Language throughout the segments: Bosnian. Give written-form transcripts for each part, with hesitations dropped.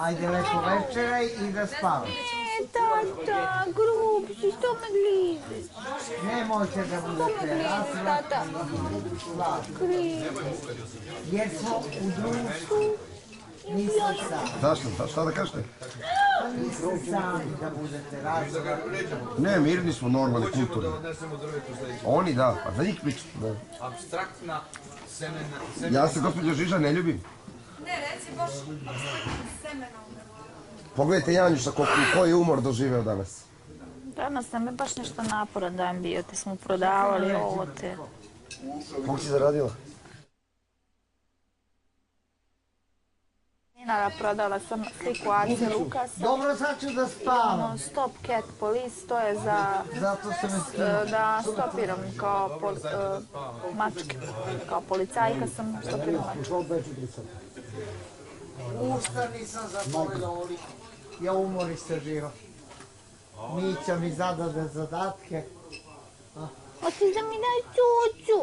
Ajde lepo večeraj i da spavaš. Ne, tata, grub si, što me griziš? Nemojte da budete razvratni i slatki. Jer smo u društvu, niste sami. Zašto? Šta da kažete? Niste sami da budete razvratni. Ne, mirni smo, normalni, kulturni. Oni da, a za njih pričate. Abstraktna semena. Ja se, gospođo Žiža, ne ljubim. Ne, reci baš semenom. Pogledajte Janjuša koji je umor doživeo danas. Danas nam je baš nešto naporan dan bio, te smo prodavali ovo te. Koliko si zaradila? Dinara prodala sam sliku Ace Lukasa. Dobro, sad ću da spavam. Stop Cat Police, to je za Zato se me skinuo. da stopiram kao mačke. Kao policajka sam stopirala mačke. Ušta nisam zatvorila, ja umoriste živa. Mića mi zadade zadatke. Hoćeš da mi daj čuču?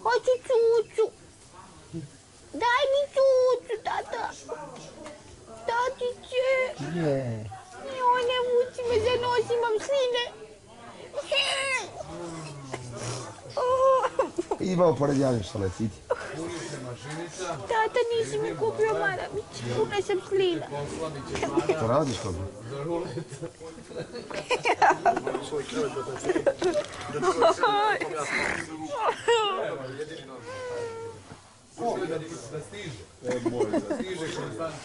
Hoću čuču. Daj mi čuču, tata. Tatiće. Ne. Joj, ne vuci me za nos, imam sline. Imamo pored Janjuša, leci, idi. Tata, nisi mi kupio maramić. Puna sam slina. Što radiš kod me?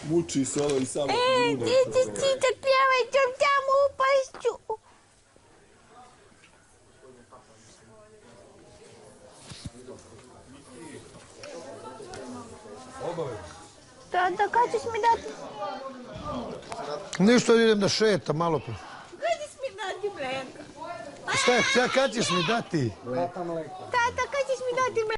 Muči se ono i samo... Cica, pjevaj, ću tamo upašću. Tata, kad ćeš mi dati? Ništa, idem da šetam malo pa. Kad ćeš mi dati mleka? Šta, kad ćeš mi dati? Tata, kad ćeš mi dati mleka?